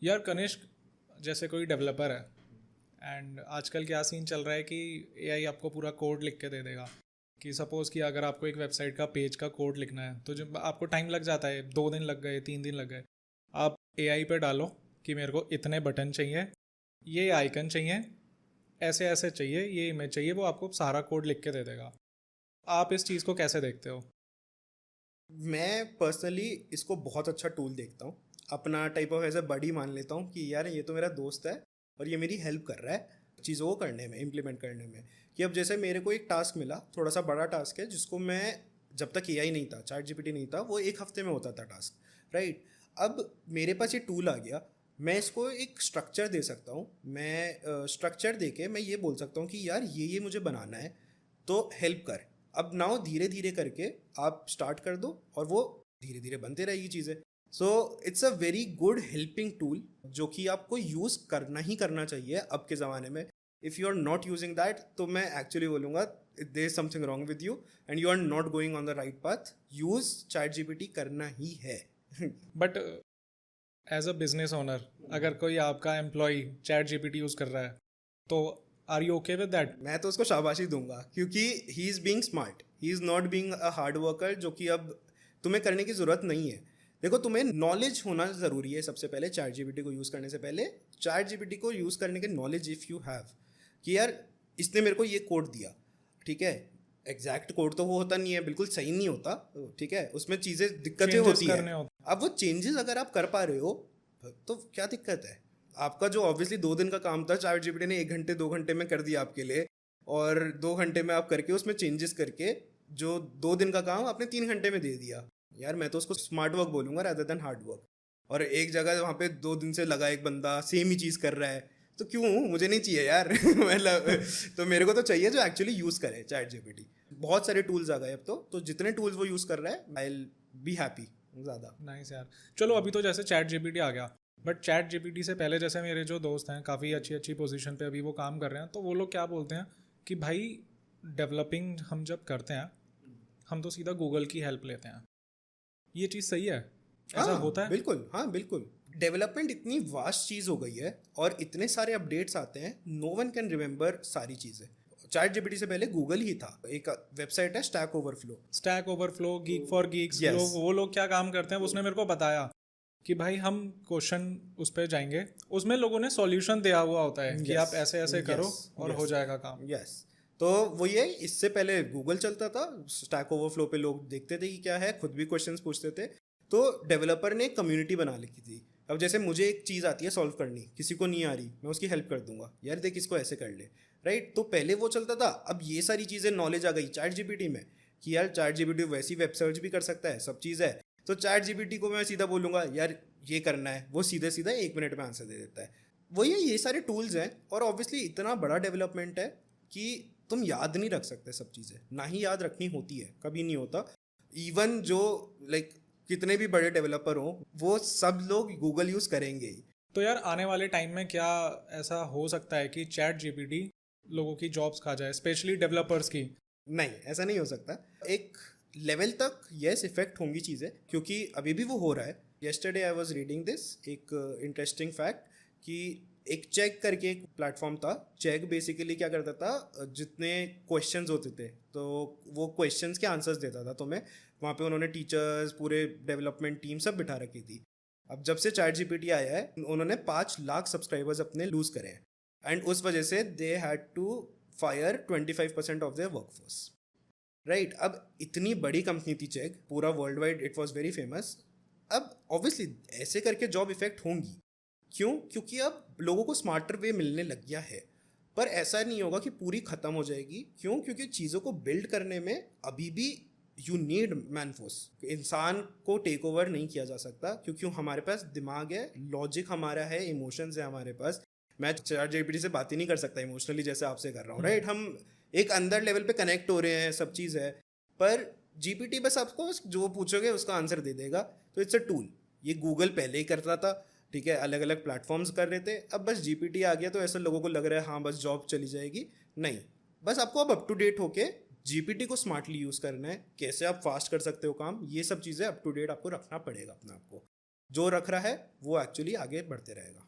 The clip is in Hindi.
यार कनिष्क, जैसे कोई डेवलपर है एंड आजकल क्या सीन चल रहा है कि एआई आपको पूरा कोड लिख के दे देगा। कि सपोज़ कि अगर आपको एक वेबसाइट का पेज का कोड लिखना है तो जब आपको टाइम लग जाता है, 2 दिन लग गए, 3 दिन लग गए, आप एआई पे डालो कि मेरे को इतने बटन चाहिए, ये आइकन चाहिए, ऐसे ऐसे चाहिए, ये इमेज चाहिए, वो आपको सारा कोड लिख के दे देगा। आप इस चीज़ को कैसे देखते हो? मैं पर्सनली इसको बहुत अच्छा टूल देखता हूँ। अपना टाइप ऑफ एज अ बडी मान लेता हूँ कि यार ये तो मेरा दोस्त है और ये मेरी हेल्प कर रहा है चीज़ों को करने में, इम्प्लीमेंट करने में। कि अब जैसे मेरे को एक टास्क मिला, थोड़ा सा बड़ा टास्क है, जिसको मैं, जब तक एआई नहीं था, चैट जीपीटी नहीं था, वो एक हफ्ते में होता था टास्क, राइट। अब मेरे पास ये टूल आ गया, मैं इसको एक स्ट्रक्चर दे सकता हूँ। मैं स्ट्रक्चर दे के मैं ये बोल सकता हूँ कि यार ये मुझे बनाना है, तो हेल्प कर। अब नाउ धीरे धीरे करके आप स्टार्ट कर दो और वो धीरे धीरे बनते रहेगी चीज़ें। So it's a very good helping tool जो कि आपको यूज़ करना ही करना चाहिए अब के ज़माने में। If you are not using that, तो मैं एक्चुअली बोलूँगा there is something wrong with you and you are not going on the right path. Use chat GPT करना ही है। But as a business owner, अगर कोई आपका एम्प्लॉय चैट जीपीटी यूज़ कर रहा है तो are you okay with that? मैं तो उसको शाबाशी दूंगा, क्योंकि he is being smart, he is not being a hard worker, जो कि अब तुम्हें करने की ज़रूरत नहीं है। देखो, तुम्हें नॉलेज होना ज़रूरी है सबसे पहले। चैट जीपीटी को यूज़ करने से पहले चैट जीपीटी को यूज़ करने के नॉलेज इफ़ यू हैव, कि यार इसने मेरे को ये कोड दिया, ठीक है, एग्जैक्ट कोड तो वो होता नहीं है, बिल्कुल सही नहीं होता, ठीक है, उसमें चीज़ें दिक्कतें चेंजेस होती है। करने होते? अब वो चेंजेस अगर आप कर पा रहे हो तो क्या दिक्कत है? आपका जो ऑब्वियसली 2 दिन का काम था, चैट जीपीटी ने 1 घंटे 2 घंटे में कर दिया आपके लिए। और 2 घंटे में आप करके उसमें चेंजेस करके जो 2 दिन का काम आपने 3 घंटे में दे दिया। यार मैं तो उसको स्मार्ट वर्क बोलूंगा रादर देन हार्ड वर्क। और एक जगह वहाँ पे 2 दिन से लगा एक बंदा सेम ही चीज़ कर रहा है, तो क्यों? मुझे नहीं चाहिए यार। मतलब, तो मेरे को तो चाहिए जो एक्चुअली यूज़ करे चैट जीपीटी। बहुत सारे टूल्स आ गए अब तो जितने टूल्स वो यूज़ कर रहा है, आई विल बी हैप्पी ज़्यादा। नाइस यार। चलो, अभी तो जैसे चैट जीपीटी आ गया, बट चैट जीपीटी से पहले जैसे मेरे जो दोस्त हैं काफ़ी अच्छी अच्छी पोजीशन पे अभी वो काम कर रहे हैं, तो वो लोग क्या बोलते हैं कि भाई डेवलपिंग हम जब करते हैं हम तो सीधा गूगल की हेल्प लेते हैं। ये चीज़ सही है? ऐसा हाँ होता है? बिल्कुल, हाँ बिल्कुल। डेवलपमेंट इतनी वास्ट चीज़ हो गई है और इतने सारे अपडेट्स आते हैं, नो वन कैन रिमेंबर सारी चीज़ें। चैट जीपीटी से पहले गूगल ही था। एक वेबसाइट है stack overflow. Stack overflow, geek for Geeks, yes. लोग वो लोग क्या काम करते हैं, उसने मेरे को बताया कि भाई हम क्वेश्चन उस पर जाएंगे, उसमें लोगों ने सॉल्यूशन दिया हुआ होता है कि यस आप ऐसे ऐसे करो यस और हो यस जाएगा काम। यस। तो वो ये, इससे पहले गूगल चलता था, स्टैक ओवरफ्लो पे लोग देखते थे कि क्या है, खुद भी क्वेश्चंस पूछते थे। तो डेवलपर ने एक कम्युनिटी बना ली थी। अब जैसे मुझे एक चीज़ आती है सॉल्व करनी, किसी को नहीं आ रही, मैं उसकी हेल्प कर दूंगा, यार देख इसको ऐसे कर ले, राइट। तो पहले वो चलता था, अब ये सारी चीज़ें नॉलेज आ गई चैट जीपीटी में कि यार चैट जीपीटी वैसी वेब सर्च भी कर सकता है, सब चीज़ है। तो चैट जीपीटी को मैं सीधा बोलूँगा यार ये करना है, वो सीधे सीधा 1 मिनट में आंसर दे देता है। वही है, ये सारे टूल्स हैं। और ऑब्वियसली इतना बड़ा डेवलपमेंट है कि तुम याद नहीं रख सकते सब चीज़ें, ना ही याद रखनी होती है, कभी नहीं होता। इवन जो लाइक कितने भी बड़े डेवलपर हों, वो सब लोग गूगल यूज़ करेंगे ही। तो यार आने वाले टाइम में क्या ऐसा हो सकता है कि चैट जीपीटी लोगों की जॉब्स खा जाए, स्पेशली डेवलपर्स की? नहीं, ऐसा नहीं हो सकता। एक लेवल तक यस इफेक्ट होंगी चीज़ें, क्योंकि अभी भी वो हो रहा है। Yesterday I was reading this, एक इंटरेस्टिंग फैक्ट, कि एक चेक करके एक प्लेटफॉर्म था। चेक बेसिकली क्या करता था, जितने क्वेश्चंस होते थे तो वो क्वेश्चंस के आंसर्स देता था तुम्हें। वहाँ पे उन्होंने टीचर्स, पूरे डेवलपमेंट टीम सब बिठा रखी थी। अब जब से चैट जीपीटी आया है, उन्होंने 5 लाख सब्सक्राइबर्स अपने लूज़ करे हैं। एंड उस वजह से they had to fire 25% of their workforce, right. अब इतनी बड़ी कंपनी थी चेक, पूरा world wide it was very famous. अब ऑब्वियसली ऐसे करके जॉब इफेक्ट होंगी। क्यों? क्योंकि अब लोगों को स्मार्टर वे मिलने लग गया है। पर ऐसा नहीं होगा कि पूरी ख़त्म हो जाएगी। क्यों? क्योंकि चीज़ों को बिल्ड करने में अभी भी यू नीड मैन फोर्स। इंसान को टेक ओवर नहीं किया जा सकता, क्योंकि हमारे पास दिमाग है, लॉजिक हमारा है, इमोशंस है हमारे पास। मैं चैट जीपीटी से बात ही नहीं कर सकता इमोशनली जैसे आपसे कर रहा हूँ, राइट। हम एक अंदर लेवल पे कनेक्ट हो रहे हैं, सब चीज़ है। पर जीपीटी बस आपको जो पूछोगे उसका आंसर दे देगा। तो इट्स अ टूल। ये गूगल पहले ही करता था, ठीक है, अलग अलग प्लेटफॉर्म्स कर रहे थे। अब बस जीपीटी आ गया तो ऐसा लोगों को लग रहा है हाँ बस जॉब चली जाएगी। नहीं, बस आपको अब अप टू डेट होके जीपीटी को स्मार्टली यूज़ करना है। कैसे आप फास्ट कर सकते हो काम, ये सब चीज़ें अप टू डेट आपको रखना पड़ेगा अपने आप को। जो रख रहा है वो एक्चुअली आगे बढ़ते रहेगा।